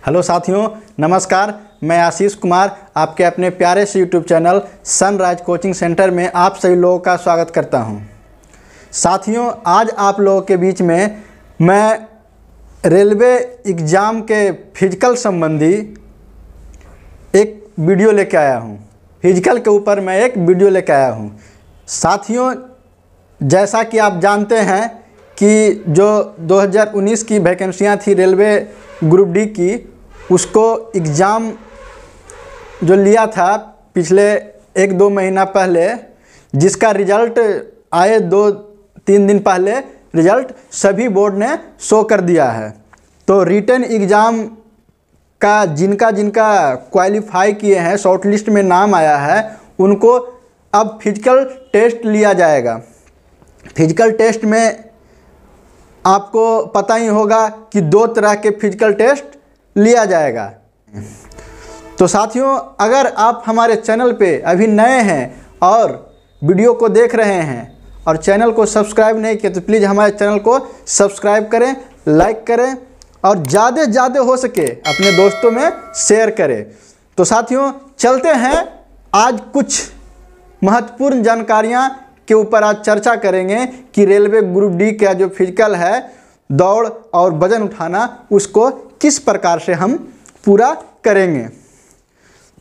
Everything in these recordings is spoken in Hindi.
हेलो साथियों, नमस्कार। मैं आशीष कुमार आपके अपने प्यारे से YouTube channel sunrise coaching centre में आप सभी लोगों का स्वागत करता हूं। साथियों, आज आप लोगों के बीच में मैं रेलवे एग्ज़ाम के फिजिकल संबंधी एक वीडियो लेके आया हूं। फिजिकल के ऊपर मैं एक वीडियो लेके आया हूं। साथियों, जैसा कि आप जानते हैं कि जो 2019 की वैकेंसियां थी रेलवे ग्रुप डी की, उसको एग्ज़ाम जो लिया था पिछले 1-2 महीना पहले, जिसका रिज़ल्ट आए 2-3 दिन पहले रिज़ल्ट सभी बोर्ड ने शो कर दिया है। तो रिटन एग्ज़ाम का जिनका क्वालिफाई किए हैं, शॉर्ट लिस्ट में नाम आया है, उनको अब फिजिकल टेस्ट लिया जाएगा। फिजिकल टेस्ट में आपको पता ही होगा कि 2 तरह के फिजिकल टेस्ट लिया जाएगा। तो साथियों, अगर आप हमारे चैनल पे अभी नए हैं और वीडियो को देख रहे हैं और चैनल को सब्सक्राइब नहीं किया तो प्लीज़ हमारे चैनल को सब्सक्राइब करें, लाइक करें और ज़्यादा से ज़्यादा हो सके अपने दोस्तों में शेयर करें। तो साथियों, चलते हैं, आज कुछ महत्वपूर्ण जानकारियाँ के ऊपर आज चर्चा करेंगे कि रेलवे ग्रुप डी का जो फिजिकल है, दौड़ और वजन उठाना, उसको किस प्रकार से हम पूरा करेंगे।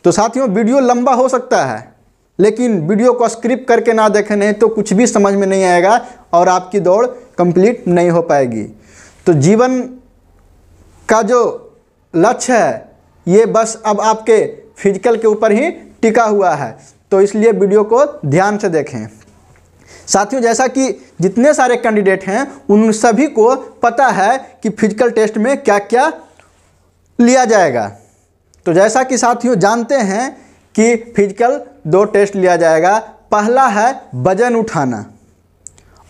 तो साथियों, वीडियो लंबा हो सकता है, लेकिन वीडियो को स्क्रिप्ट करके ना देखें, नहीं तो कुछ भी समझ में नहीं आएगा और आपकी दौड़ कंप्लीट नहीं हो पाएगी। तो जीवन का जो लक्ष्य है, ये बस अब आपके फिजिकल के ऊपर ही टिका हुआ है। तो इसलिए वीडियो को ध्यान से देखें। साथियों, जैसा कि जितने सारे कैंडिडेट हैं उन सभी को पता है कि फिजिकल टेस्ट में क्या क्या लिया जाएगा। तो जैसा कि साथियों जानते हैं कि फिजिकल 2 टेस्ट लिया जाएगा। पहला है वजन उठाना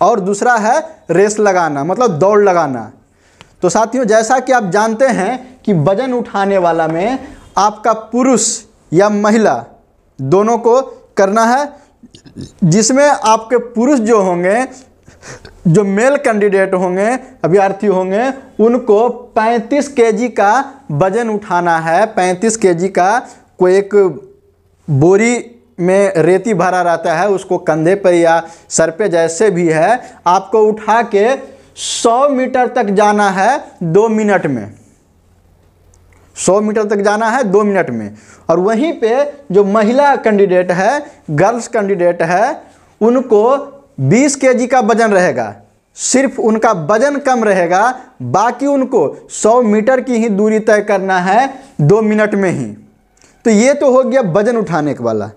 और दूसरा है रेस लगाना, मतलब दौड़ लगाना। तो साथियों, जैसा कि आप जानते हैं कि वजन उठाने वाला में आपका पुरुष या महिला दोनों को करना है, जिसमें आपके पुरुष जो होंगे, जो मेल कैंडिडेट होंगे, अभ्यर्थी होंगे, उनको 35 केजी का वजन उठाना है। 35 केजी का कोई एक बोरी में रेती भरा रहता है, उसको कंधे पर या सर पे जैसे भी है, आपको उठा के 100 मीटर तक जाना है 2 मिनट में। 100 मीटर तक जाना है 2 मिनट में। और वहीं पे जो महिला कैंडिडेट है, गर्ल्स कैंडिडेट है, उनको 20 केजी का वजन रहेगा। सिर्फ उनका वजन कम रहेगा, बाकी उनको 100 मीटर की ही दूरी तय करना है 2 मिनट में ही। तो ये तो हो गया वजन उठाने के वाला।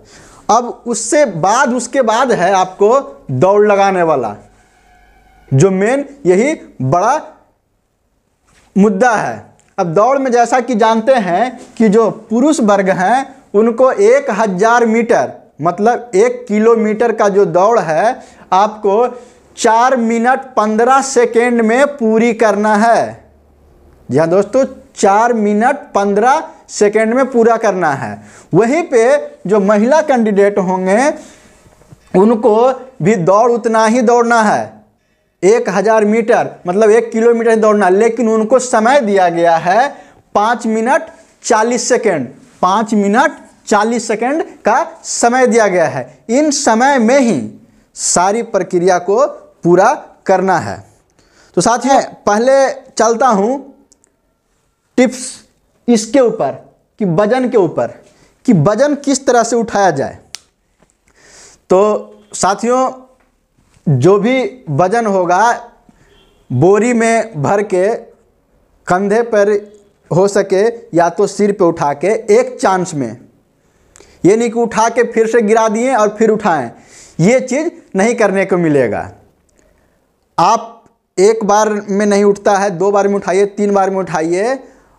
अब उसके बाद है आपको दौड़ लगाने वाला, जो मेन यही बड़ा मुद्दा है। अब दौड़ में जैसा कि जानते हैं कि जो पुरुष वर्ग हैं उनको 1000 मीटर, मतलब 1 किलोमीटर का जो दौड़ है, आपको 4 मिनट 15 सेकेंड में पूरी करना है। जी हाँ दोस्तों, 4 मिनट 15 सेकेंड में पूरा करना है। वहीं पे जो महिला कैंडिडेट होंगे उनको भी दौड़ उतना ही दौड़ना है, 1000 मीटर, मतलब 1 किलोमीटर दौड़ना, लेकिन उनको समय दिया गया है 5 मिनट 40 सेकेंड। 5 मिनट 40 सेकेंड का समय दिया गया है। इन समय में ही सारी प्रक्रिया को पूरा करना है। तो साथियों, पहले चलता हूं टिप्स इसके ऊपर, कि वजन के ऊपर, कि वजन किस तरह से उठाया जाए। तो साथियों, जो भी वजन होगा, बोरी में भर के कंधे पर हो सके या तो सिर पे उठा के एक चांस में, ये नहीं कि उठा के फिर से गिरा दिए और फिर उठाएं, ये चीज़ नहीं करने को मिलेगा। आप एक बार में नहीं उठता है, 2 बार में उठाइए, 3 बार में उठाइए।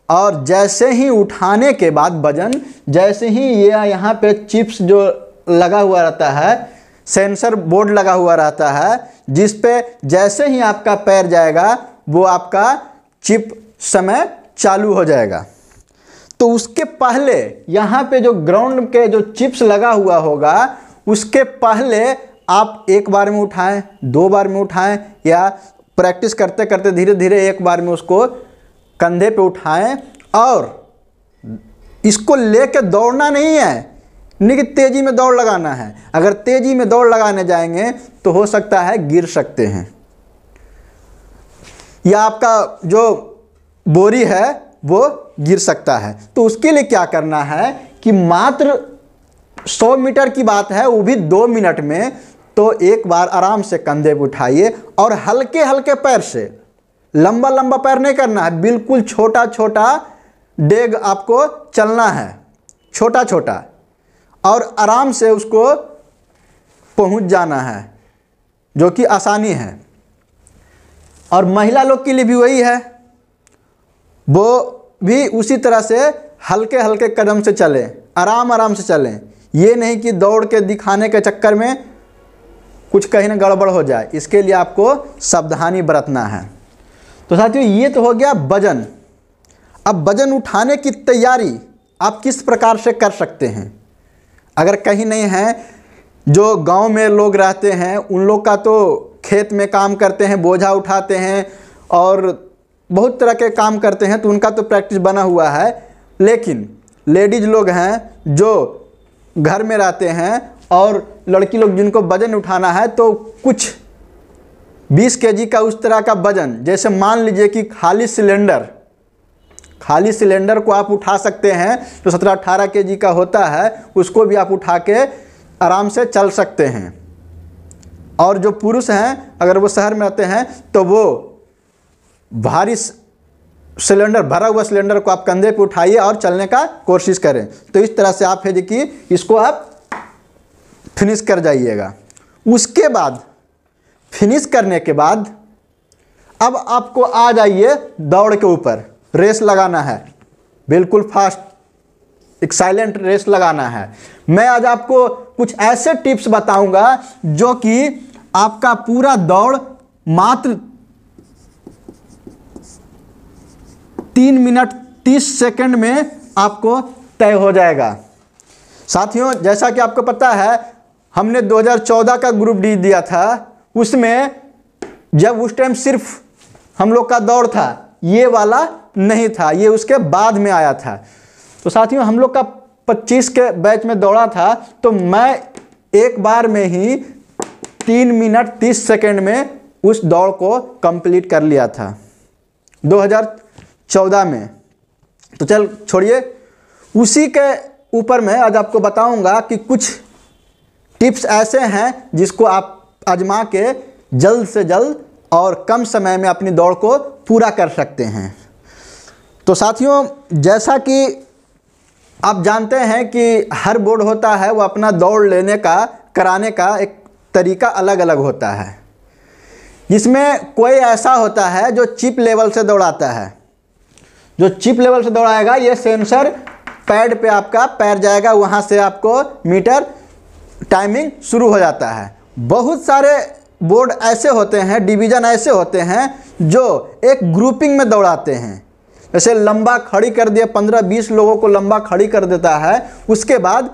और जैसे ही उठाने के बाद वजन, जैसे ही ये यहाँ पे चिप्स जो लगा हुआ रहता है, सेंसर बोर्ड लगा हुआ रहता है, जिस पे जैसे ही आपका पैर जाएगा वो आपका चिप समय चालू हो जाएगा। तो उसके पहले यहाँ पे जो ग्राउंड के जो चिप्स लगा हुआ होगा, उसके पहले आप 1 बार में उठाएं, 2 बार में उठाएं, या प्रैक्टिस करते करते धीरे धीरे 1 बार में उसको कंधे पे उठाएं और इसको लेके दौड़ना नहीं है, नहीं कि तेज़ी में दौड़ लगाना है। अगर तेज़ी में दौड़ लगाने जाएंगे तो हो सकता है गिर सकते हैं, या आपका जो बोरी है वो गिर सकता है। तो उसके लिए क्या करना है कि मात्र 100 मीटर की बात है, वो भी 2 मिनट में। तो एक बार आराम से कंधे पे उठाइए और हल्के हल्के पैर से, लंबा लंबा पैर नहीं करना है, बिल्कुल छोटा छोटा डेग आपको चलना है, छोटा छोटा, और आराम से उसको पहुंच जाना है, जो कि आसानी है। और महिला लोग के लिए भी वही है, वो भी उसी तरह से हल्के हल्के कदम से चलें, आराम आराम से चलें। ये नहीं कि दौड़ के दिखाने के चक्कर में कुछ कहीं ना गड़बड़ हो जाए, इसके लिए आपको सावधानी बरतना है। तो साथियों, ये तो हो गया वजन। अब वजन उठाने की तैयारी आप किस प्रकार से कर सकते हैं। अगर कहीं नहीं है, जो गांव में लोग रहते हैं उन लोग का तो खेत में काम करते हैं, बोझा उठाते हैं और बहुत तरह के काम करते हैं, तो उनका तो प्रैक्टिस बना हुआ है। लेकिन लेडीज़ लोग हैं जो घर में रहते हैं और लड़की लोग जिनको वजन उठाना है, तो कुछ 20 केजी का उस तरह का वजन, जैसे मान लीजिए कि खाली सिलेंडर को आप उठा सकते हैं, जो 17-18 केजी का होता है, उसको भी आप उठा के आराम से चल सकते हैं। और जो पुरुष हैं, अगर वो शहर में रहते हैं, तो वो भारी सिलेंडर, भरा हुआ सिलेंडर को आप कंधे पे उठाइए और चलने का कोशिश करें। तो इस तरह से आप है कि इसको आप फिनिश कर जाइएगा। उसके बाद फिनिश करने के बाद अब आपको आ जाइए दौड़ के ऊपर, रेस लगाना है, बिल्कुल फास्ट, एक साइलेंट रेस लगाना है। मैं आज आपको कुछ ऐसे टिप्स बताऊंगा जो कि आपका पूरा दौड़ मात्र 3 मिनट 30 सेकंड में आपको तय हो जाएगा। साथियों, जैसा कि आपको पता है, हमने 2014 का ग्रुप डी दिया था, उसमें जब उस टाइम सिर्फ हम लोग का दौड़ था, ये वाला नहीं था, ये उसके बाद में आया था। तो साथियों, हम लोग का 25 के बैच में दौड़ा था, तो मैं एक बार में ही 3 मिनट 30 सेकंड में उस दौड़ को कंप्लीट कर लिया था 2014 में। तो चल छोड़िए, उसी के ऊपर मैं आज आपको बताऊंगा कि कुछ टिप्स ऐसे हैं जिसको आप आजमा के जल्द से जल्द और कम समय में अपनी दौड़ को पूरा कर सकते हैं। तो साथियों, जैसा कि आप जानते हैं कि हर बोर्ड होता है, वो अपना दौड़ लेने का, कराने का एक तरीका अलग अलग होता है। जिसमें कोई ऐसा होता है जो चिप लेवल से दौड़ाता है। जो चिप लेवल से दौड़ाएगा, ये सेंसर पैड पे आपका पैर जाएगा, वहाँ से आपको मीटर टाइमिंग शुरू हो जाता है। बहुत सारे बोर्ड ऐसे होते हैं, डिवीज़न ऐसे होते हैं जो एक ग्रुपिंग में दौड़ाते हैं। जैसे लंबा खड़ी कर दिया, 15-20 लोगों को लंबा खड़ी कर देता है, उसके बाद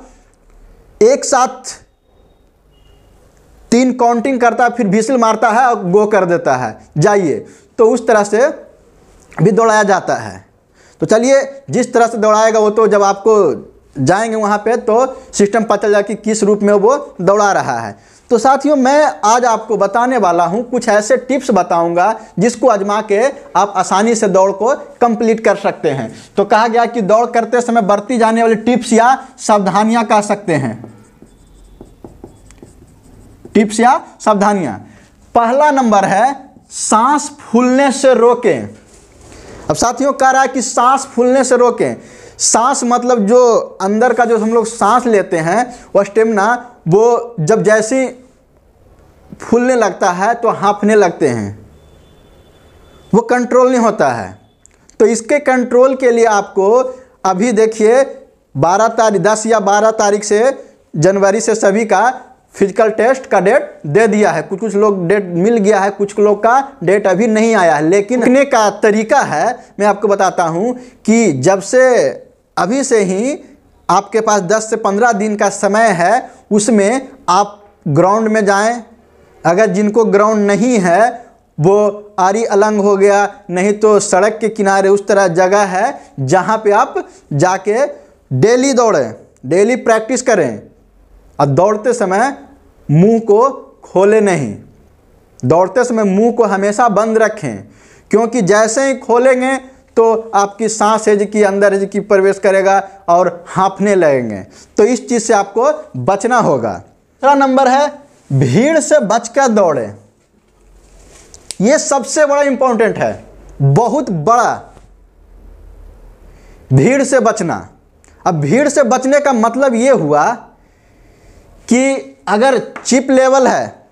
एक साथ 3 काउंटिंग करता है, फिर व्हिसिल मारता है और गो कर देता है, जाइए। तो उस तरह से भी दौड़ाया जाता है। तो चलिए, जिस तरह से दौड़ाएगा वो तो जब आपको जाएंगे वहाँ पे तो सिस्टम पता चल जाए कि किस रूप में वो दौड़ा रहा है। तो साथियों, मैं आज आपको बताने वाला हूँ, कुछ ऐसे टिप्स बताऊंगा जिसको आजमा के आप आसानी से दौड़ को कंप्लीट कर सकते हैं। तो कहा गया कि दौड़ करते समय बरती जाने वाली टिप्स या सावधानियां कह सकते हैं, टिप्स या सावधानियां। पहला नंबर है सांस फूलने से रोकें। अब साथियों, कह रहा है कि सांस फूलने से रोकें। सांस मतलब जो अंदर का जो हम लोग सांस लेते हैं, वो स्टेमिना, वो जब जैसे फूलने लगता है तो हाँफने लगते हैं, वो कंट्रोल नहीं होता है। तो इसके कंट्रोल के लिए आपको अभी देखिए 10 या 12 तारीख से जनवरी से सभी का फिजिकल टेस्ट का डेट दे दिया है। कुछ लोग डेट मिल गया है, कुछ लोग का डेट अभी नहीं आया है। लेकिन लिखने का तरीका है, मैं आपको बताता हूँ कि जब से अभी से ही आपके पास 10 से 15 दिन का समय है, उसमें आप ग्राउंड में जाएं। अगर जिनको ग्राउंड नहीं है वो आरी अलंग हो गया, नहीं तो सड़क के किनारे उस तरह जगह है जहाँ पे आप जाके डेली दौड़ें, डेली प्रैक्टिस करें। और दौड़ते समय मुंह को खोले नहीं, दौड़ते समय मुंह को हमेशा बंद रखें, क्योंकि जैसे ही खोलेंगे तो आपकी सांस है कि अंदर है कि प्रवेश करेगा और हाँफने लगेंगे। तो इस चीज़ से आपको बचना होगा। दूसरा नंबर है भीड़ से बचकर दौड़े। ये सबसे बड़ा इंपॉर्टेंट है, बहुत बड़ा, भीड़ से बचना। अब भीड़ से बचने का मतलब ये हुआ कि अगर चिप लेवल है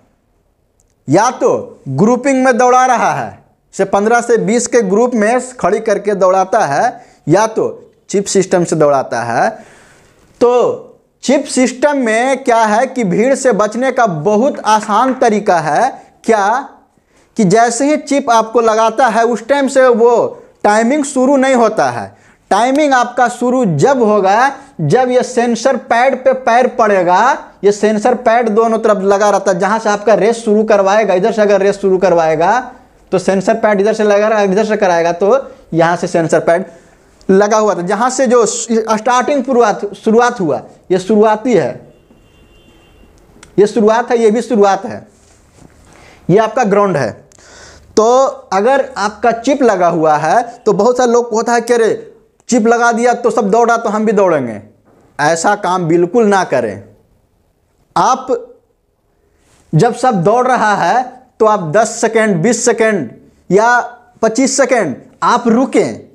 या तो ग्रुपिंग में दौड़ा रहा है, से 15 से 20 के ग्रुप में खड़ी करके दौड़ाता है, या तो चिप सिस्टम से दौड़ाता है। तो चिप सिस्टम में क्या है कि भीड़ से बचने का बहुत आसान तरीका है। क्या कि जैसे ही चिप आपको लगाता है उस टाइम से वो टाइमिंग शुरू नहीं होता है। टाइमिंग आपका शुरू जब होगा जब ये सेंसर पैड पे पैर पड़ेगा। ये सेंसर पैड दोनों तरफ लगा रहता है, जहां से आपका रेस शुरू करवाएगा। इधर से अगर रेस शुरू करवाएगा तो सेंसर पैड इधर से लगाएगा, इधर से कराएगा तो यहां से सेंसर पैड लगा हुआ था। जहां से जो स्टार्टिंग शुरुआत हुआ, ये शुरुआती है, ये शुरुआत है, ये भी शुरुआत है, ये आपका ग्राउंड है। तो अगर आपका चिप लगा हुआ है तो बहुत सारे लोग को होता है कि अरे चिप लगा दिया तो सब दौड़ा तो हम भी दौड़ेंगे। ऐसा काम बिल्कुल ना करें। आप जब सब दौड़ रहा है तो आप 10 सेकेंड, 20 सेकेंड या 25 सेकेंड आप रुकें।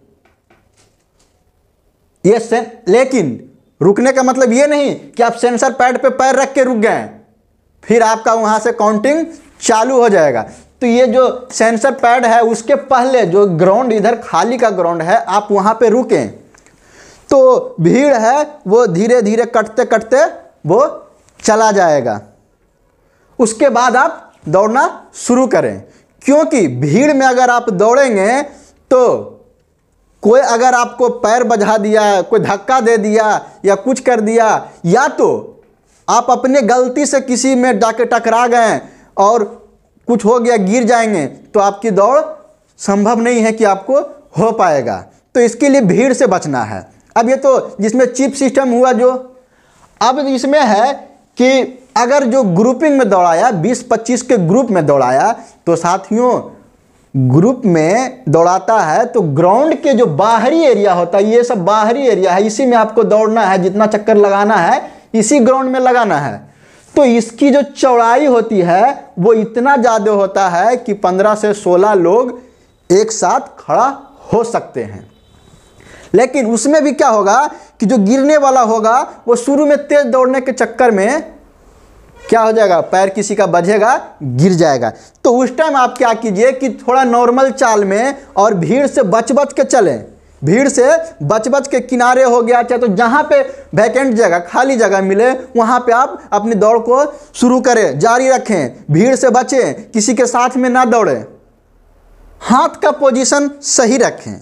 लेकिन रुकने का मतलब ये नहीं कि आप सेंसर पैड पे पैर रख के रुक गए, फिर आपका वहां से काउंटिंग चालू हो जाएगा। तो ये जो सेंसर पैड है उसके पहले जो ग्राउंड इधर खाली का ग्राउंड है, आप वहां पे रुकें। तो भीड़ है वो धीरे धीरे कटते कटते वो चला जाएगा। उसके बाद आप दौड़ना शुरू करें, क्योंकि भीड़ में अगर आप दौड़ेंगे तो कोई अगर आपको पैर बजा दिया, कोई धक्का दे दिया या कुछ कर दिया, या तो आप अपने गलती से किसी में जाके टकरा गए और कुछ हो गया, गिर जाएंगे, तो आपकी दौड़ संभव नहीं है कि आपको हो पाएगा। तो इसके लिए भीड़ से बचना है। अब ये तो जिसमें चिप सिस्टम हुआ जो, अब इसमें है कि अगर जो ग्रुपिंग में दौड़ाया, 20-25 के ग्रुप में दौड़ाया, तो साथियों ग्रुप में दौड़ाता है तो ग्राउंड के जो बाहरी एरिया होता है, ये सब बाहरी एरिया है, इसी में आपको दौड़ना है। जितना चक्कर लगाना है इसी ग्राउंड में लगाना है। तो इसकी जो चौड़ाई होती है वो इतना ज़्यादा होता है कि 15 से 16 लोग एक साथ खड़ा हो सकते हैं। लेकिन उसमें भी क्या होगा कि जो गिरने वाला होगा वो शुरू में तेज दौड़ने के चक्कर में क्या हो जाएगा, पैर किसी का बजेगा, गिर जाएगा। तो उस टाइम आप क्या कीजिए कि थोड़ा नॉर्मल चाल में और भीड़ से बच बच के चलें। भीड़ से बच बच के किनारे हो गया, चाहे तो जहाँ पे वैकेंट जगह, खाली जगह मिले वहाँ पे आप अपनी दौड़ को शुरू करें, जारी रखें। भीड़ से बचें, किसी के साथ में ना दौड़ें। हाथ का पोजीशन सही रखें।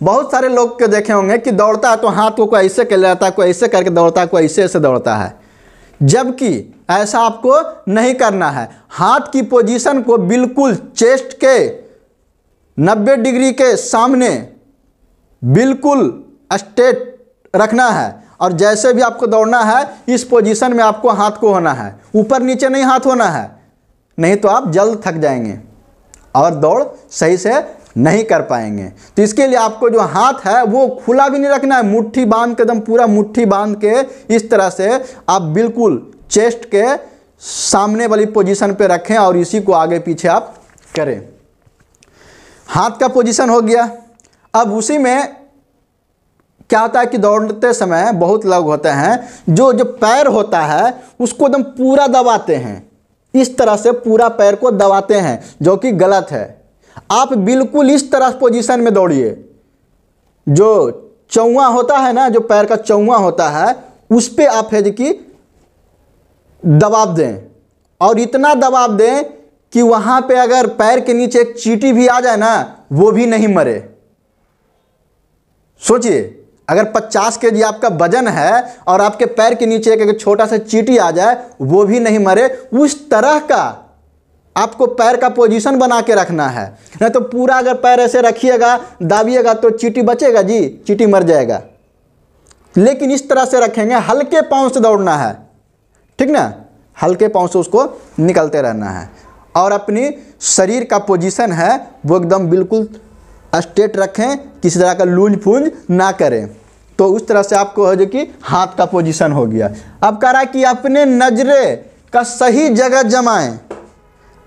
बहुत सारे लोग के देखे होंगे कि दौड़ता है तो हाथ को कोई ऐसे कर लेता है, कोई ऐसे करके दौड़ता है, कोई ऐसे दौड़ता है, जबकि ऐसा आपको नहीं करना है। हाथ की पोजीशन को बिल्कुल चेस्ट के 90 डिग्री के सामने बिल्कुल स्ट्रेट रखना है। और जैसे भी आपको दौड़ना है इस पोजीशन में आपको हाथ को होना है, ऊपर नीचे नहीं हाथ होना है, नहीं तो आप जल्द थक जाएंगे और दौड़ सही से नहीं कर पाएंगे। तो इसके लिए आपको जो हाथ है वो खुला भी नहीं रखना है, मुट्ठी बांध के, एकदम पूरा मुट्ठी बांध के इस तरह से आप बिल्कुल चेस्ट के सामने वाली पोजीशन पे रखें और इसी को आगे पीछे आप करें। हाथ का पोजीशन हो गया। अब उसी में क्या होता है कि दौड़ते समय बहुत लोग होते हैं जो पैर होता है उसको एकदम पूरा दबाते हैं, इस तरह से पूरा पैर को दबाते हैं, जो कि गलत है। आप बिल्कुल इस तरह पोजीशन में दौड़िए। जो चौवा होता है ना, जो पैर का चौवा होता है, उस पे आप है कि दबाव दें, और इतना दबाव दें कि वहाँ पे अगर पैर के नीचे एक चींटी भी आ जाए ना वो भी नहीं मरे। सोचिए, अगर 50 केजी आपका वजन है और आपके पैर के नीचे एक छोटा सा चींटी आ जाए वो भी नहीं मरे। उस तरह का आपको पैर का पोजीशन बना के रखना है, नहीं तो पूरा अगर पैर ऐसे रखिएगा दाबिएगा तो चींटी बचेगा जी, चींटी मर जाएगा। लेकिन इस तरह से रखेंगे, हल्के पाँव से दौड़ना है, ठीक ना, हल्के पाँव से उसको निकलते रहना है। और अपनी शरीर का पोजीशन है वो एकदम बिल्कुल स्ट्रेट रखें, किसी तरह का लूंज फूंज ना करें। तो उस तरह से आपको हो जो कि हाथ का पोजीशन हो गया। अब कह रहा है कि अपने नजरे का सही जगह जमाएं,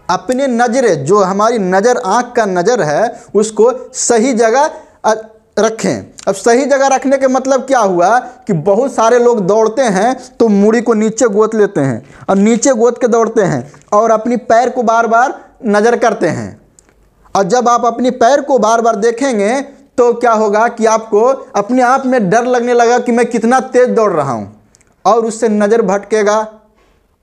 अपने नजरे, जो हमारी नज़र, आँख का नज़र है, उसको सही जगह रखें। अब सही जगह रखने के मतलब क्या हुआ कि बहुत सारे लोग दौड़ते हैं तो मूड़ी को नीचे गोद लेते हैं और नीचे गोद के दौड़ते हैं और अपनी पैर को बार बार नज़र करते हैं। और जब आप अपनी पैर को बार बार देखेंगे तो क्या होगा कि आपको अपने आप में डर लगने लगा कि मैं कितना तेज़ दौड़ रहा हूँ, और उससे नज़र भटकेगा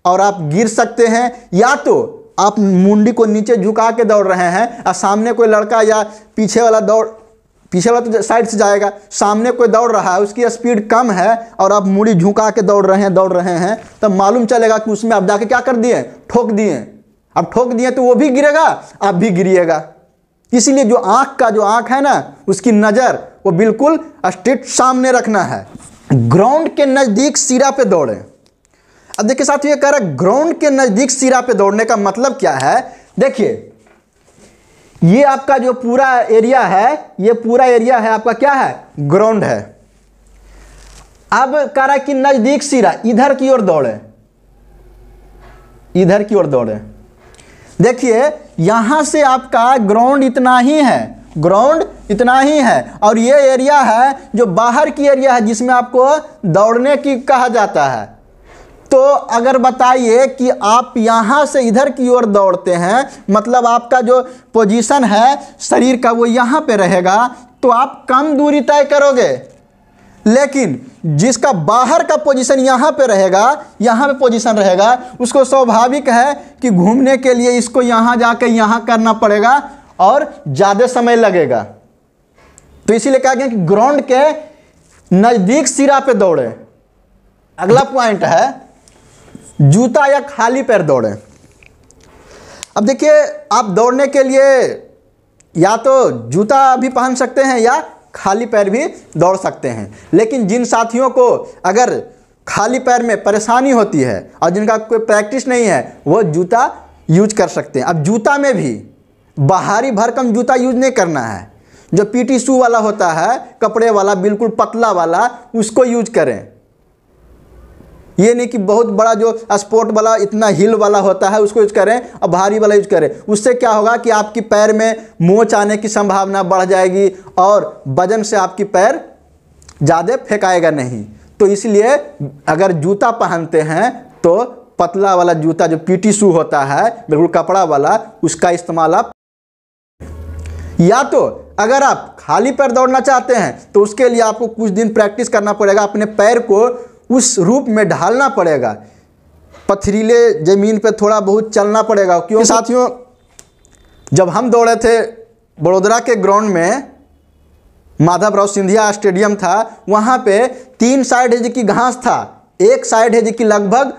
और आप गिर सकते हैं। या तो आप मुंडी को नीचे झुका के दौड़ रहे हैं और सामने कोई लड़का या पीछे वाला तो साइड से जाएगा, सामने कोई दौड़ रहा है, उसकी स्पीड कम है और आप मुड़ी झुका के दौड़ रहे हैं तब मालूम चलेगा कि उसमें आप जाके क्या कर दिए, ठोक दिए। अब ठोक दिए तो वो भी गिरेगा, आप भी गिरिएगा। इसीलिए जो आँख है ना, उसकी नज़र वो बिल्कुल स्ट्रेट सामने रखना है। ग्राउंड के नज़दीक सिरा पे दौड़े। अब देखिए साथियों, ये कह रहा है ग्राउंड के नज़दीक सिरा पे दौड़ने का मतलब क्या है। देखिए ये आपका जो पूरा एरिया है, ये पूरा एरिया है आपका क्या है, ग्राउंड है। अब कह रहा है कि नज़दीक सिरा, इधर की ओर दौड़े, इधर की ओर दौड़े। देखिए यहां से आपका ग्राउंड इतना ही है, ग्राउंड इतना ही है, और ये एरिया है जो बाहर की एरिया है जिसमें आपको दौड़ने की कहा जाता है। तो अगर बताइए कि आप यहाँ से इधर की ओर दौड़ते हैं, मतलब आपका जो पोजीशन है शरीर का वो यहाँ पे रहेगा, तो आप कम दूरी तय करोगे। लेकिन जिसका बाहर का पोजीशन यहाँ पे रहेगा, यहाँ पे पोजीशन रहेगा, उसको स्वाभाविक है कि घूमने के लिए इसको यहाँ जाके यहाँ करना पड़ेगा और ज़्यादा समय लगेगा। तो इसीलिए कहा गया कि ग्राउंड के नज़दीक सिरा पे दौड़े। अगला पॉइंट है जूता या खाली पैर दौड़े। अब देखिए आप दौड़ने के लिए या तो जूता भी पहन सकते हैं या खाली पैर भी दौड़ सकते हैं। लेकिन जिन साथियों को अगर खाली पैर में परेशानी होती है और जिनका कोई प्रैक्टिस नहीं है, वो जूता यूज कर सकते हैं। अब जूता में भी बाहरी भरकम जूता यूज नहीं करना है, जो पीटी शू वाला होता है, कपड़े वाला बिल्कुल पतला वाला, उसको यूज करें। ये नहीं कि बहुत बड़ा जो स्पोर्ट वाला इतना हिल वाला होता है उसको यूज करें और भारी वाला यूज करें। उससे क्या होगा कि आपकी पैर में मोच आने की संभावना बढ़ जाएगी और वजन से आपकी पैर ज़्यादा फेंकाएगा नहीं। तो इसलिए अगर जूता पहनते हैं तो पतला वाला जूता जो पीटी शू होता है बिल्कुल कपड़ा वाला, उसका इस्तेमाल आप। या तो अगर आप खाली पैर दौड़ना चाहते हैं तो उसके लिए आपको कुछ दिन प्रैक्टिस करना पड़ेगा, अपने पैर को उस रूप में ढालना पड़ेगा, पथरीले ज़मीन पे थोड़ा बहुत चलना पड़ेगा। क्यों साथियों, जब हम दौड़े थे बड़ोदरा के ग्राउंड में, माधवराव सिंधिया स्टेडियम था, वहाँ पे 3 साइड है जी की घास था, एक साइड है जी की लगभग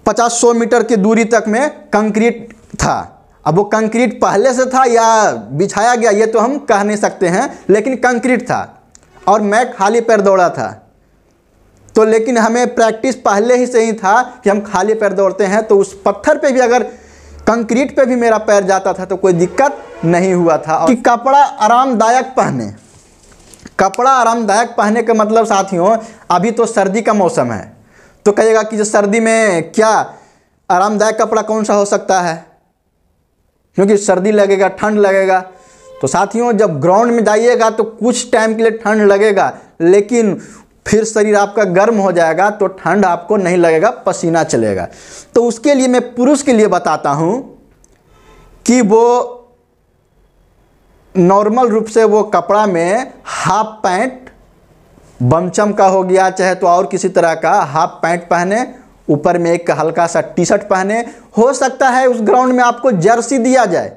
50-100 मीटर की दूरी तक में कंक्रीट था। अब वो कंक्रीट पहले से था या बिछाया गया ये तो हम कह नहीं सकते हैं, लेकिन कंक्रीट था और मैं खाली पैर दौड़ा था। तो लेकिन हमें प्रैक्टिस पहले ही से ही था कि हम खाली पैर दौड़ते हैं, तो उस पत्थर पे भी अगर कंक्रीट पे भी मेरा पैर जाता था तो कोई दिक्कत नहीं हुआ था। कि कपड़ा आरामदायक पहने, कपड़ा आरामदायक पहने का मतलब साथियों, अभी तो सर्दी का मौसम है, तो कहिएगा कि जो सर्दी में क्या आरामदायक कपड़ा कौन सा हो सकता है, क्योंकि सर्दी लगेगा, ठंड लगेगा। तो साथियों जब ग्राउंड में जाइएगा तो कुछ टाइम के लिए ठंड लगेगा, लेकिन फिर शरीर आपका गर्म हो जाएगा तो ठंड आपको नहीं लगेगा, पसीना चलेगा। तो उसके लिए मैं पुरुष के लिए बताता हूं कि वो नॉर्मल रूप से वो कपड़ा में हाफ पैंट, बमचम का हो गया चाहे तो और किसी तरह का हाफ पैंट पहने, ऊपर में एक हल्का सा टी शर्ट पहने। हो सकता है उस ग्राउंड में आपको जर्सी दिया जाए,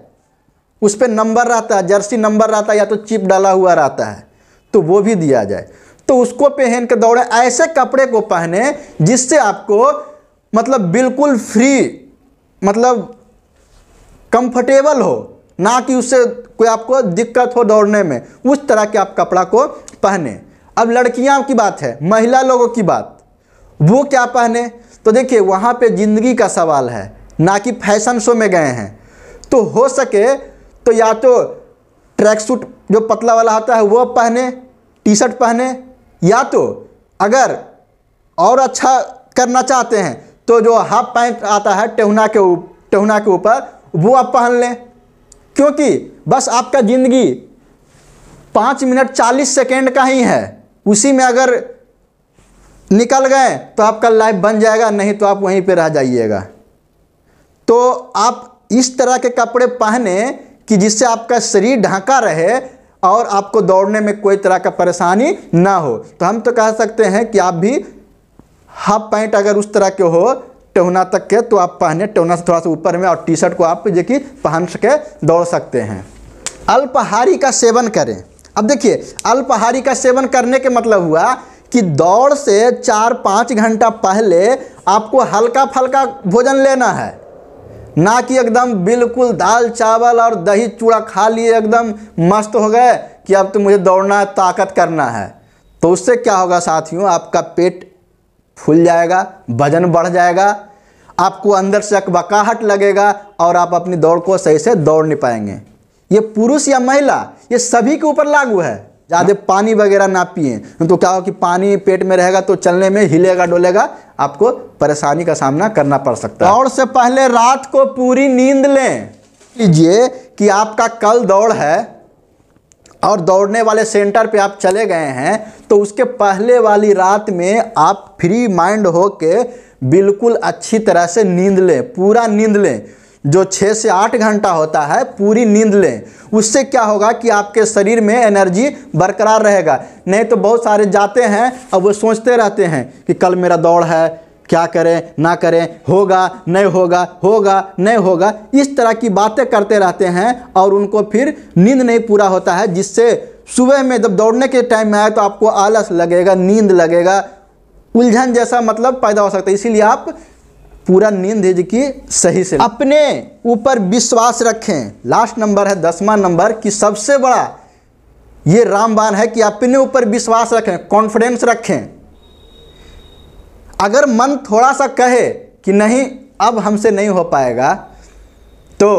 उस पर नंबर रहता है, जर्सी नंबर रहता है या तो चिप डाला हुआ रहता है, तो वो भी दिया जाए, तो उसको पहन के दौड़े। ऐसे कपड़े को पहने जिससे आपको मतलब बिल्कुल फ्री मतलब कंफर्टेबल हो, ना कि उससे कोई आपको दिक्कत हो दौड़ने में, उस तरह के आप कपड़ा को पहने। अब लड़कियां की बात है, महिला लोगों की बात, वो क्या पहने? तो देखिए वहाँ पे ज़िंदगी का सवाल है, ना कि फैशन शो में गए हैं। तो हो सके तो या तो ट्रैक सूट जो पतला वाला आता है वो पहने, टी शर्ट पहने, या तो अगर और अच्छा करना चाहते हैं तो जो हाफ पैंट आता है टेहुना के ऊपर, वो आप पहन लें। क्योंकि बस आपका ज़िंदगी 5 मिनट 40 सेकेंड का ही है, उसी में अगर निकल गए तो आपका लाइफ बन जाएगा, नहीं तो आप वहीं पे रह जाइएगा। तो आप इस तरह के कपड़े पहने कि जिससे आपका शरीर ढका रहे और आपको दौड़ने में कोई तरह का परेशानी ना हो। तो हम तो कह सकते हैं कि आप भी हाफ पैंट अगर उस तरह के हो टहुना तक के, तो आप पहने, टहुना से थोड़ा सा ऊपर में, और टी शर्ट को आप जो कि पहन सके दौड़ सकते हैं। अल्पाहारी का सेवन करें। अब देखिए अल्पाहारी का सेवन करने के मतलब हुआ कि दौड़ से 4-5 घंटा पहले आपको हल्का फल्का भोजन लेना है, ना कि एकदम बिल्कुल दाल चावल और दही चूड़ा खा लिए एकदम मस्त हो गए कि अब तो मुझे दौड़ना है, ताकत करना है। तो उससे क्या होगा साथियों, आपका पेट फूल जाएगा, वजन बढ़ जाएगा, आपको अंदर से अकबकाहट लगेगा और आप अपनी दौड़ को सही से दौड़ नहीं पाएंगे। ये पुरुष या महिला, ये सभी के ऊपर लागू है। ज़्यादा पानी वगैरह ना पिए, तो क्या हो कि पानी पेट में रहेगा तो चलने में हिलेगा डोलेगा, आपको परेशानी का सामना करना पड़ सकता है। दौड़ से पहले रात को पूरी नींद लें। लीजिए कि आपका कल दौड़ है और दौड़ने वाले सेंटर पे आप चले गए हैं, तो उसके पहले वाली रात में आप फ्री माइंड हो के बिल्कुल अच्छी तरह से नींद लें, पूरा नींद लें। जो 6 से 8 घंटा होता है पूरी नींद लें। उससे क्या होगा कि आपके शरीर में एनर्जी बरकरार रहेगा। नहीं तो बहुत सारे जाते हैं अब वो सोचते रहते हैं कि कल मेरा दौड़ है, क्या करें ना करें, होगा नहीं होगा, होगा नहीं होगा, इस तरह की बातें करते रहते हैं और उनको फिर नींद नहीं पूरा होता है, जिससे सुबह में जब दौड़ने के टाइम में आए तो आपको आलस लगेगा, नींद लगेगा, उलझन जैसा मतलब पैदा हो सकता है। इसीलिए आप पूरा नींद की सही से अपने ऊपर विश्वास रखें। लास्ट नंबर है 10वां नंबर कि सबसे बड़ा ये रामबाण है कि अपने ऊपर विश्वास रखें, कॉन्फिडेंस रखें। अगर मन थोड़ा सा कहे कि नहीं अब हमसे नहीं हो पाएगा, तो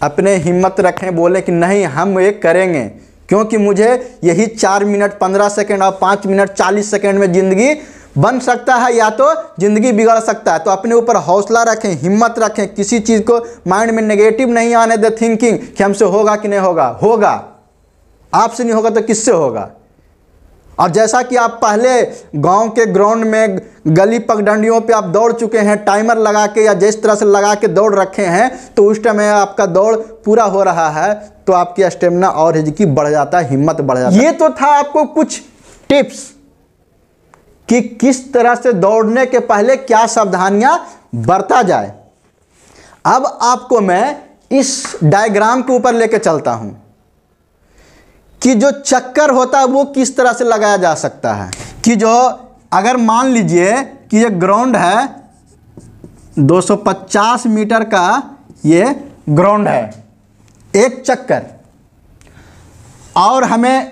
अपने हिम्मत रखें, बोले कि नहीं हम ये करेंगे, क्योंकि मुझे यही 4 मिनट 15 सेकेंड और 5 मिनट 40 सेकेंड में ज़िंदगी बन सकता है या तो ज़िंदगी बिगड़ सकता है। तो अपने ऊपर हौसला रखें, हिम्मत रखें, किसी चीज़ को माइंड में नेगेटिव नहीं आने दे थिंकिंग कि हमसे होगा कि नहीं होगा। होगा, आपसे नहीं होगा तो किससे होगा। और जैसा कि आप पहले गांव के ग्राउंड में गली पगडंडियों पे आप दौड़ चुके हैं, टाइमर लगा के या जिस तरह से लगा के दौड़ रखे हैं, तो उस टाइम में आपका दौड़ पूरा हो रहा है तो आपकी स्टेमिना और हिजकी बढ़ जाता है, हिम्मत बढ़ जाता है। ये तो था आपको कुछ टिप्स कि किस तरह से दौड़ने के पहले क्या सावधानियां बरता जाए। अब आपको मैं इस डायग्राम के ऊपर लेके चलता हूं कि जो चक्कर होता है वो किस तरह से लगाया जा सकता है। कि जो अगर मान लीजिए कि ये ग्राउंड है, 250 मीटर का ये ग्राउंड है, एक चक्कर, और हमें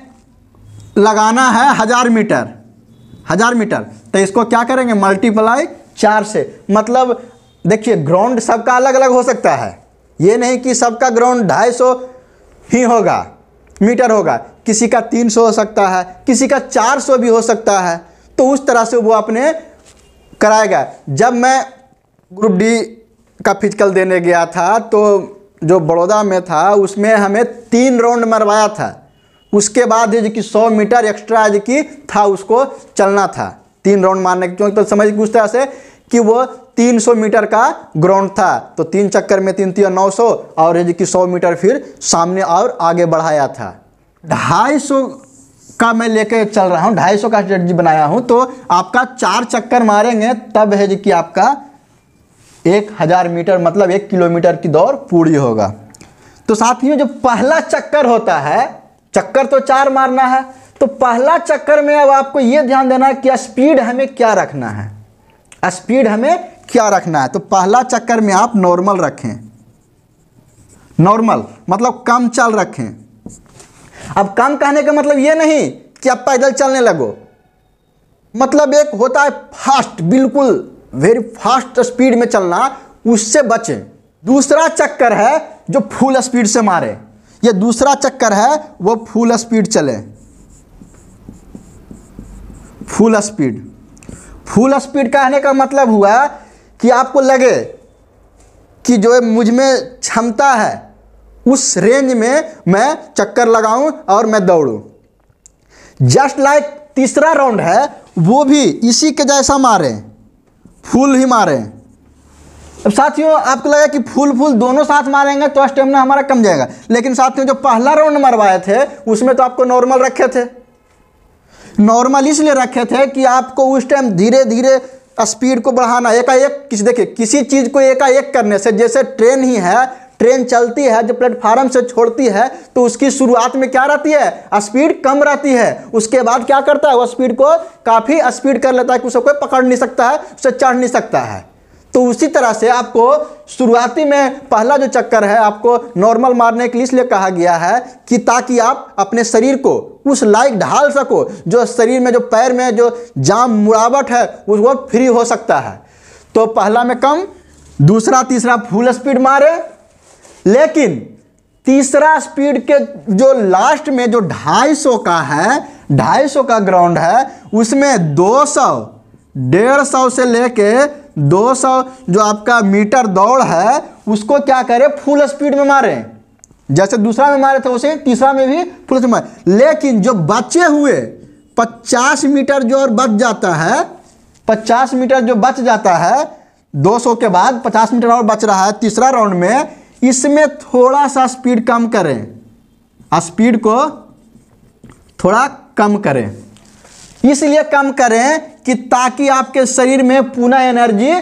लगाना है 1000 मीटर, तो इसको क्या करेंगे, मल्टीप्लाई 4 से। मतलब देखिए ग्राउंड सबका अलग अलग हो सकता है, ये नहीं कि सबका ग्राउंड 250 ही होगा, मीटर होगा, किसी का 300 हो सकता है, किसी का 400 भी हो सकता है। तो उस तरह से वो अपने कराएगा। जब मैं ग्रुप डी का फिजिकल देने गया था तो जो बड़ौदा में था उसमें हमें 3 राउंड मरवाया था। उसके बाद जो कि 100 मीटर एक्स्ट्रा जो कि था उसको चलना था 3 राउंड मारने, क्योंकि तो समझ उस तरह से कि वो 300 मीटर का ग्राउंड था, तो 3 चक्कर में 3 3 900 और जो कि 100 मीटर फिर सामने और आगे बढ़ाया था। 250 का मैं लेके चल रहा हूँ, 250 का स्ट्रेटजी बनाया हूँ। तो आपका 4 चक्कर मारेंगे तब है जो कि आपका 1000 मीटर मतलब 1 किलोमीटर की दौड़ पूरी होगा। तो साथियों जो पहला चक्कर होता है, चक्कर तो 4 मारना है, तो पहला चक्कर में अब आपको ये ध्यान देना है कि स्पीड हमें क्या रखना है, स्पीड हमें क्या रखना है, तो पहला चक्कर में आप नॉर्मल रखें, नॉर्मल मतलब कम चल रखें। अब कम कहने का मतलब ये नहीं कि आप पैदल चलने लगो, मतलब एक होता है फास्ट, बिल्कुल वेरी फास्ट स्पीड में चलना, उससे बचें। दूसरा चक्कर है जो फुल स्पीड से मारे, ये दूसरा चक्कर है वो फुल स्पीड चले, फुल स्पीड। फुल स्पीड कहने का मतलब हुआ कि आपको लगे कि जो मुझ में क्षमता है उस रेंज में मैं चक्कर लगाऊं और मैं दौड़ूं। जस्ट लाइक तीसरा राउंड है वो भी इसी के जैसा मारें, फुल ही मारें। अब साथियों आपको लगा कि फुल दोनों साथ मारेंगे तो स्टेमिना हमारा कम जाएगा, लेकिन साथियों जो पहला राउंड मरवाए थे उसमें तो आपको नॉर्मल रखे थे। नॉर्मल इसलिए रखे थे कि आपको उस टाइम धीरे धीरे स्पीड को बढ़ाना, एकाएक देखिए किसी चीज़ को एकाएक करने से, जैसे ट्रेन ही है, ट्रेन चलती है जब प्लेटफार्म से छोड़ती है तो उसकी शुरुआत में क्या रहती है, स्पीड कम रहती है। उसके बाद क्या करता है, वो स्पीड को काफ़ी स्पीड कर लेता है कि उसे कोई पकड़ नहीं सकता है, उसे चढ़ नहीं सकता है। तो उसी तरह से आपको शुरुआती में पहला जो चक्कर है आपको नॉर्मल मारने के लिए इसलिए कहा गया है कि ताकि आप अपने शरीर को उस लायक ढाल सको, जो शरीर में जो पैर में जो जाम मुड़ावट है वो फ्री हो सकता है। तो पहला में कम, दूसरा तीसरा फुल स्पीड मारे, लेकिन तीसरा स्पीड के जो लास्ट में जो 250 का है, 250 का ग्राउंड है, उसमें 200, 150 से लेके 200 जो आपका मीटर दौड़ है उसको क्या करें, फुल स्पीड में मारें। जैसे दूसरा में मारे थे उसे तीसरा में भी फुल स्पीड मारें। लेकिन जो बचे हुए 50 मीटर जो और बच जाता है, 50 मीटर जो बच जाता है 200 के बाद 50 मीटर और बच रहा है तीसरा राउंड में, इसमें थोड़ा सा स्पीड कम करें, स्पीड को थोड़ा कम करें। इसलिए कम करें कि ताकि आपके शरीर में पुनः एनर्जी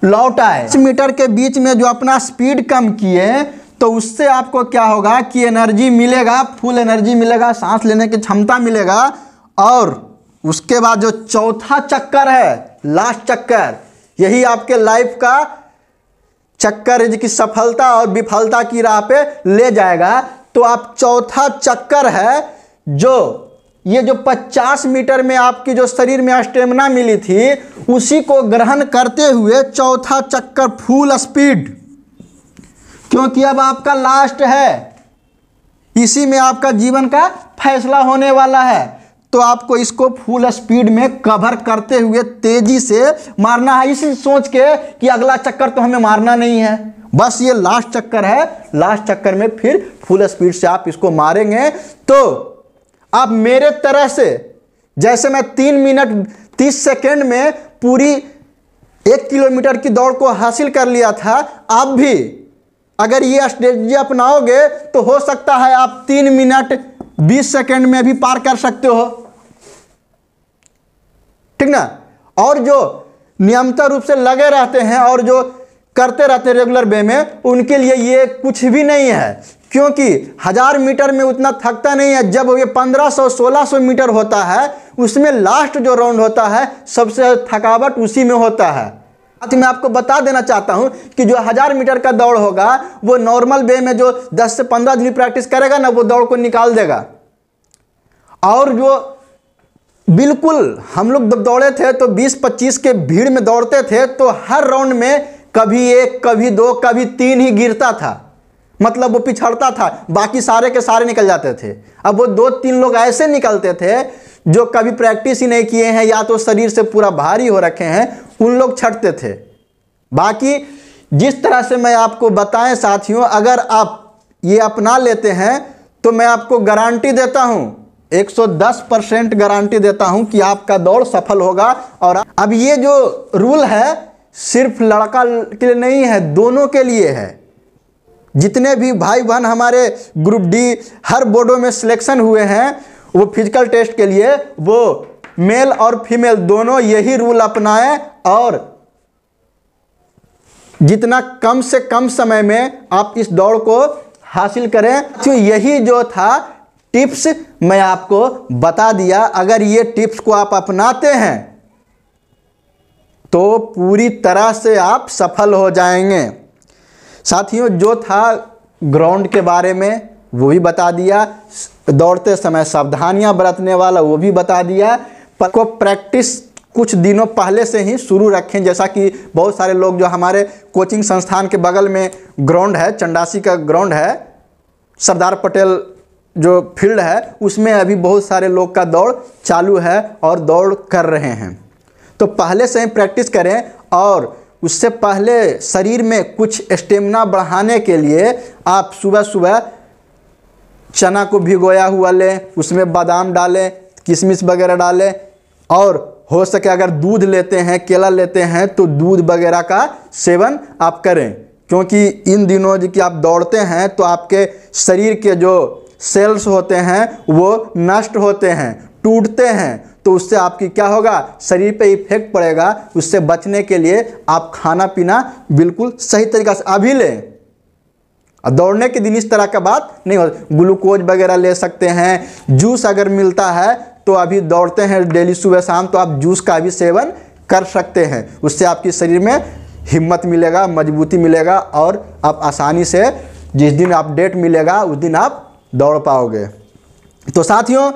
लौट आए। 50 मीटर के बीच में जो अपना स्पीड कम किए तो उससे आपको क्या होगा कि एनर्जी मिलेगा, फुल एनर्जी मिलेगा, सांस लेने की क्षमता मिलेगा। और उसके बाद जो चौथा चक्कर है, लास्ट चक्कर, यही आपके लाइफ का चक्कर है, की सफलता और विफलता की राह पे ले जाएगा। तो आप चौथा चक्कर है जो ये जो 50 मीटर में आपकी जो शरीर में स्टेमिना मिली थी उसी को ग्रहण करते हुए चौथा चक्कर फुल स्पीड, क्योंकि अब आपका लास्ट है, इसी में आपका जीवन का फैसला होने वाला है। तो आपको इसको फुल स्पीड में कवर करते हुए तेजी से मारना है, इसी सोच के कि अगला चक्कर तो हमें मारना नहीं है, बस ये लास्ट चक्कर है। लास्ट चक्कर में फिर फुल स्पीड से आप इसको मारेंगे। तो आप मेरे तरह से, जैसे मैं 3 मिनट 30 सेकेंड में पूरी 1 किलोमीटर की दौड़ को हासिल कर लिया था, आप भी अगर ये स्ट्रेटजी अपनाओगे तो हो सकता है आप 3 मिनट 20 सेकेंड में भी पार कर सकते हो, ठीक ना। और जो नियमित रूप से लगे रहते हैं और जो करते रहते हैं रेगुलर वे में, उनके लिए ये कुछ भी नहीं है, क्योंकि 1000 मीटर में उतना थकता नहीं है। जब ये 1500-1600 मीटर होता है उसमें लास्ट जो राउंड होता है सबसे थकावट उसी में होता है। तो मैं आपको बता देना चाहता हूं कि जो 1000 मीटर का दौड़ होगा वो नॉर्मल वे में जो 10 से 15 दिन प्रैक्टिस करेगा ना, वो दौड़ को निकाल देगा। और जो बिल्कुल हम लोग जब दौड़े थे तो 20-25 के भीड़ में दौड़ते थे तो हर राउंड में कभी 1, कभी 2, कभी 3 ही गिरता था, मतलब वो पिछड़ता था, बाकी सारे के सारे निकल जाते थे। अब वो 2-3 लोग ऐसे निकलते थे जो कभी प्रैक्टिस ही नहीं किए हैं या तो शरीर से पूरा भारी हो रखे हैं, उन लोग छटते थे। बाकी जिस तरह से मैं आपको बताएं साथियों, अगर आप ये अपना लेते हैं तो मैं आपको गारंटी देता हूं, 110% गारंटी देता हूं कि आपका दौड़ सफल होगा। और अब ये जो रूल है सिर्फ लड़का के लिए नहीं है, दोनों के लिए है। जितने भी भाई बहन हमारे ग्रुप डी हर बोर्डों में सिलेक्शन हुए हैं वो फिजिकल टेस्ट के लिए, वो मेल और फीमेल दोनों यही रूल अपनाएं और जितना कम से कम समय में आप इस दौड़ को हासिल करें। तो यही जो था टिप्स मैं आपको बता दिया। अगर ये टिप्स को आप अपनाते हैं तो पूरी तरह से आप सफल हो जाएंगे। साथियों, जो था ग्राउंड के बारे में वो भी बता दिया, दौड़ते समय सावधानियां बरतने वाला वो भी बता दिया। पर को प्रैक्टिस कुछ दिनों पहले से ही शुरू रखें। जैसा कि बहुत सारे लोग जो हमारे कोचिंग संस्थान के बगल में ग्राउंड है, चंडासी का ग्राउंड है, सरदार पटेल जो फील्ड है, उसमें अभी बहुत सारे लोग का दौड़ चालू है और दौड़ कर रहे हैं। तो पहले से ही प्रैक्टिस करें और उससे पहले शरीर में कुछ स्टेमिना बढ़ाने के लिए आप सुबह सुबह चना को भिगोया हुआ लें, उसमें बादाम डालें, किशमिश वगैरह डालें, और हो सके अगर दूध लेते हैं, केला लेते हैं तो दूध वगैरह का सेवन आप करें। क्योंकि इन दिनों कि आप दौड़ते हैं तो आपके शरीर के जो सेल्स होते हैं वो नष्ट होते हैं, टूटते हैं, तो उससे आपकी क्या होगा, शरीर पे इफेक्ट पड़ेगा। उससे बचने के लिए आप खाना पीना बिल्कुल सही तरीक़ा से अभी लें। दौड़ने के दिन इस तरह का बात नहीं हो। ग्लूकोज वगैरह ले सकते हैं, जूस अगर मिलता है तो अभी दौड़ते हैं डेली सुबह शाम तो आप जूस का भी सेवन कर सकते हैं। उससे आपके शरीर में हिम्मत मिलेगा, मजबूती मिलेगा और आप आसानी से जिस दिन आप डेट मिलेगा उस दिन आप दौड़ पाओगे। तो साथियों,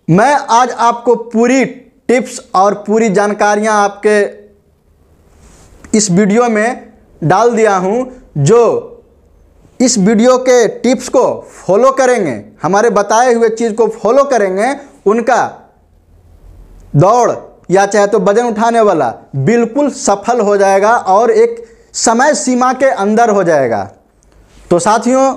मैं आज आपको पूरी टिप्स और पूरी जानकारियां आपके इस वीडियो में डाल दिया हूं। जो इस वीडियो के टिप्स को फॉलो करेंगे, हमारे बताए हुए चीज़ को फॉलो करेंगे, उनका दौड़ या चाहे तो वजन उठाने वाला बिल्कुल सफल हो जाएगा और एक समय सीमा के अंदर हो जाएगा। तो साथियों,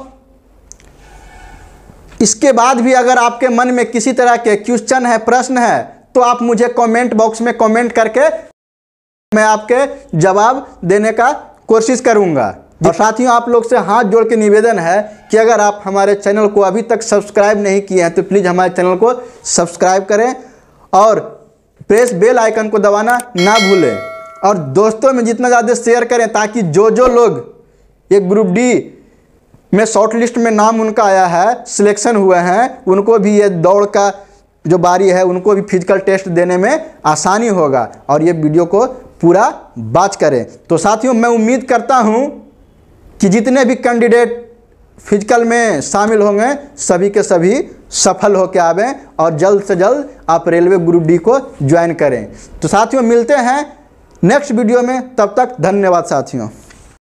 इसके बाद भी अगर आपके मन में किसी तरह के क्वेश्चन है, प्रश्न है, तो आप मुझे कमेंट बॉक्स में कमेंट करके मैं आपके जवाब देने का कोशिश करूंगा। और साथियों, आप लोग से हाथ जोड़ के निवेदन है कि अगर आप हमारे चैनल को अभी तक सब्सक्राइब नहीं किए हैं तो प्लीज़ हमारे चैनल को सब्सक्राइब करें और प्रेस बेल आइकन को दबाना ना भूलें। और दोस्तों में जितना ज़्यादा शेयर करें ताकि जो लोग एक ग्रुप डी में शॉर्ट लिस्ट में नाम उनका आया है, सिलेक्शन हुए हैं, उनको भी ये दौड़ का जो बारी है उनको भी फिजिकल टेस्ट देने में आसानी होगा। और ये वीडियो को पूरा वॉच करें। तो साथियों, मैं उम्मीद करता हूँ कि जितने भी कैंडिडेट फिजिकल में शामिल होंगे सभी के सभी सफल होकर आवें और जल्द से जल्द आप रेलवे ग्रुप डी को ज्वाइन करें। तो साथियों, मिलते हैं नेक्स्ट वीडियो में, तब तक धन्यवाद साथियों।